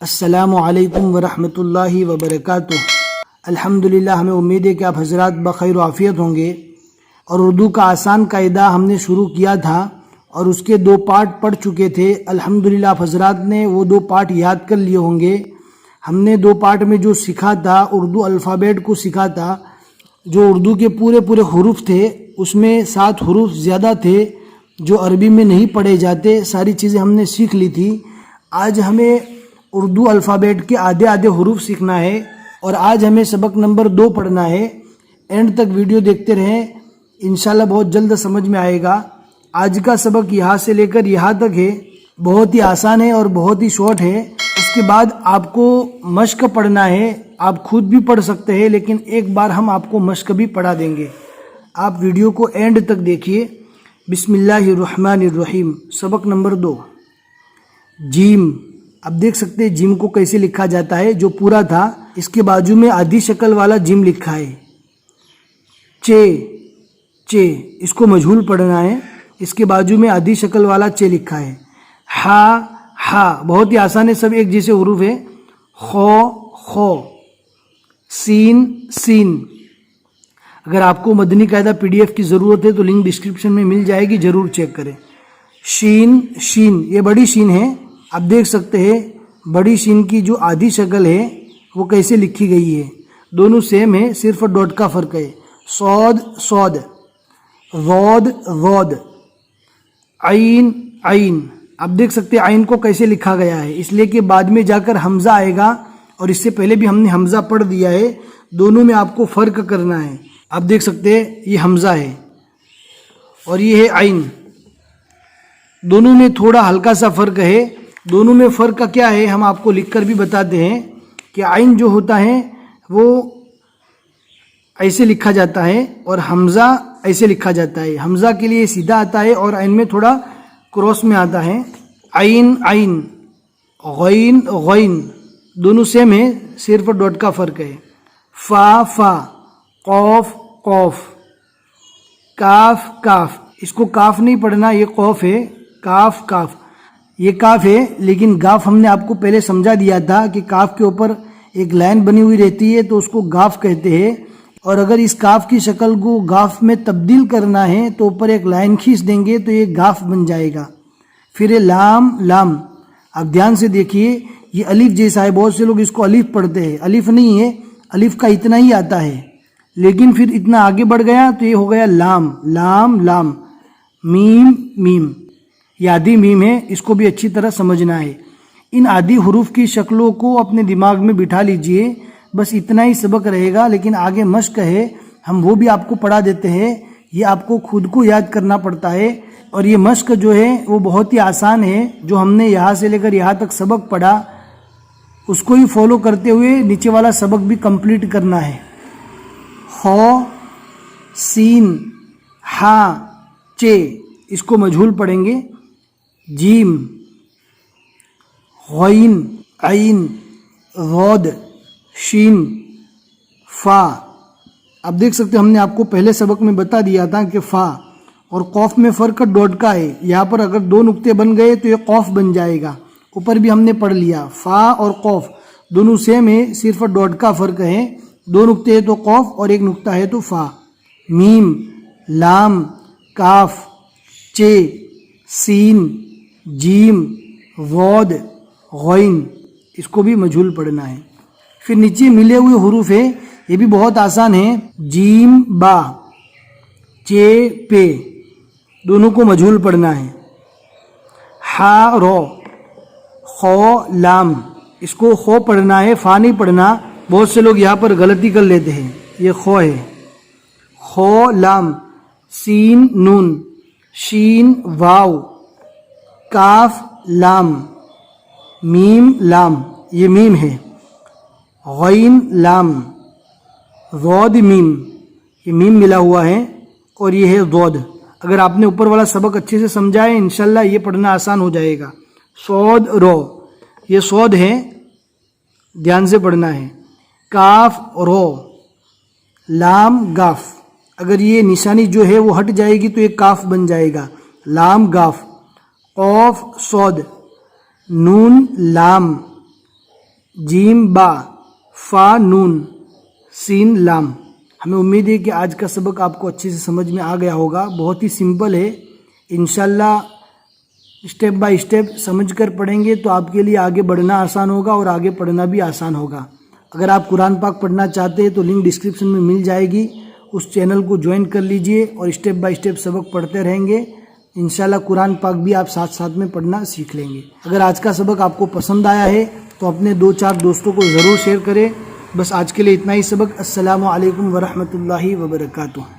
अस्सलामु अलैकुम वरहमतुल्लाहि वबरकातुह। अल्हम्दुलिल्लाह, हमें उम्मीद है कि आप हजरात बखैर व आफियत होंगे। और उर्दू का आसान कायदा हमने शुरू किया था और उसके 2 पार्ट पढ़ चुके थे। अल्हम्दुलिल्लाह आप हजरात ने वो 2 पार्ट याद कर लिए होंगे। हमने 2 पार्ट में जो सीखा था, उर्दू अल्फ़ाबेट को सीखा था। जो उर्दू के पूरे हुरूफ थे उसमें 7 हुरूफ ज़्यादा थे जो अरबी में नहीं पढ़े जाते। सारी चीज़ें हमने सीख ली थी। आज हमें उर्दू अल्फ़ाबेट के आधे हुरूफ सीखना है और आज हमें सबक नंबर 2 पढ़ना है। एंड तक वीडियो देखते रहें, इंशाल्लाह बहुत जल्द समझ में आएगा। आज का सबक यहाँ से लेकर यहाँ तक है, बहुत ही आसान है और बहुत ही शॉर्ट है। उसके बाद आपको मश्क पढ़ना है। आप खुद भी पढ़ सकते हैं, लेकिन एक बार हम आपको मश्क भी पढ़ा देंगे। आप वीडियो को एंड तक देखिए। बिस्मिल्लाहिर्रहमानिर्रहीम। सबक नंबर 2, जीम। अब देख सकते हैं जिम को कैसे लिखा जाता है। जो पूरा था इसके बाजू में आधी शक्ल वाला जिम लिखा है। चे इसको मजहूल पढ़ना है। इसके बाजू में आधी शक्ल वाला चे लिखा है। हा बहुत ही आसान है, सब एक जैसे हुरूफ है। खो सीन। अगर आपको मदनी कायदा PDF की ज़रूरत है तो लिंक डिस्क्रिप्शन में मिल जाएगी, ज़रूर चेक करें। शीन, ये बड़ी शीन है। आप देख सकते हैं बड़ी शीन की जो आधी शक्ल है वो कैसे लिखी गई है। दोनों सेम है, सिर्फ डॉट का फ़र्क है। सौद, वोद, आइन। आप देख सकते हैं आइन को कैसे लिखा गया है, इसलिए कि बाद में जाकर हमज़ा आएगा और इससे पहले भी हमने हमज़ा पढ़ दिया है। दोनों में आपको फ़र्क करना है। आप देख सकते हैं ये हमज़ा है और ये है आइन। दोनों में थोड़ा हल्का सा फ़र्क है। दोनों में फ़र्क का क्या है हम आपको लिखकर भी बताते हैं कि आइन जो होता है वो ऐसे लिखा जाता है और हमज़ा ऐसे लिखा जाता है। हमज़ा के लिए सीधा आता है और आइन में थोड़ा क्रॉस में आता है। आइन, गैन, दोनों सेम है, सिर्फ डॉट का फ़र्क है। फा, कौफ, काफ। इसको काफ नहीं पढ़ना, ये कौफ है। काफ, ये काफ है, लेकिन गाफ हमने आपको पहले समझा दिया था कि काफ के ऊपर एक लाइन बनी हुई रहती है तो उसको गाफ कहते हैं। और अगर इस काफ की शक्ल को गाफ में तब्दील करना है तो ऊपर एक लाइन खींच देंगे तो ये गाफ बन जाएगा। फिर ये लाम। आप ध्यान से देखिए, ये अलिफ जैसा है। बहुत से लोग इसको अलिफ पढ़ते हैं, अलिफ नहीं है। अलिफ का इतना ही आता है, लेकिन फिर इतना आगे बढ़ गया तो ये हो गया लाम। मीम, ये आधी मीम है, इसको भी अच्छी तरह समझना है। इन आधी हुरूफ की शक्लों को अपने दिमाग में बिठा लीजिए। बस इतना ही सबक रहेगा, लेकिन आगे मश्क है, हम वो भी आपको पढ़ा देते हैं। ये आपको खुद को याद करना पड़ता है और ये मश्क जो है वो बहुत ही आसान है। जो हमने यहाँ से लेकर यहाँ तक सबक पढ़ा उसको ही फॉलो करते हुए नीचे वाला सबक भी कंप्लीट करना है। सीन, चे, इसको मजहूल पढ़ेंगे। जीम, गैन, आइन, गौद, शीन, फा। अब देख सकते हैं हमने आपको पहले सबक में बता दिया था कि फा और कौफ में फ़र्क डॉट का है। यहाँ पर अगर 2 नुक्ते बन गए तो ये कौफ बन जाएगा। ऊपर भी हमने पढ़ लिया, फा और कौफ दोनों सेम है, सिर्फ डॉट का फ़र्क है। 2 नुक्ते है तो कौफ और 1 नुक्ता है तो फा। मीम, लाम, काफ, चे, सीन, जीम, वोद, गैन, इसको भी मजहूल पढ़ना है। फिर नीचे मिले हुए हुरूफ है, ये भी बहुत आसान है। जीम, बा, चे, पे, दोनों को मजहूल पढ़ना है। हा, रो, खो, लाम, इसको खो पढ़ना है, फा नहीं पढ़ना। बहुत से लोग यहाँ पर गलती कर लेते हैं। ये खो है। खो, लाम, सीन, नून, शीन, वाव, काफ, लाम, मीम, लाम, ये मीम है। गैन, लाम, ज़ौद, मीम, ये मीम मिला हुआ है और ये है ज़ौद। अगर आपने ऊपर वाला सबक अच्छे से समझा है इंशाल्लाह ये पढ़ना आसान हो जाएगा। सौद, रो, ये सौद है, ध्यान से पढ़ना है। काफ, रो, लाम, गाफ। अगर ये निशानी जो है वो हट जाएगी तो ये काफ बन जाएगा। लाम, गाफ। कौफ, सौद, नून, लाम, جیم با، فا نون، سین لام۔ ہمیں امید ہے کہ آج کا سبق آپ کو اچھے سے سمجھ میں آ گیا ہوگا۔ بہت ہی سمپل ہے، انشاءاللہ اسٹیپ بائی اسٹیپ سمجھ کر پڑھیں گے تو آپ کے لیے آگے بڑھنا آسان ہوگا اور آگے پڑھنا بھی آسان ہوگا۔ اگر آپ قرآن پاک پڑھنا چاہتے ہیں تو لنک ڈسکرپشن میں مل جائے گی، اس چینل کو جوائن کر لیجئے اور اسٹیپ بائی اسٹیپ سبق پڑھتے رہیں گے۔ انشاءاللہ قرآن پاک بھی آپ ساتھ ساتھ میں پڑھنا سیکھ لیں گے۔ اگر آج کا سبق آپ کو پسند آیا ہے تو اپنے 2-4 دوستوں کو ضرور شیئر کریں۔ بس آج کے لیے اتنا ہی سبق۔ السلام علیکم ورحمۃ اللہ وبرکاتہ۔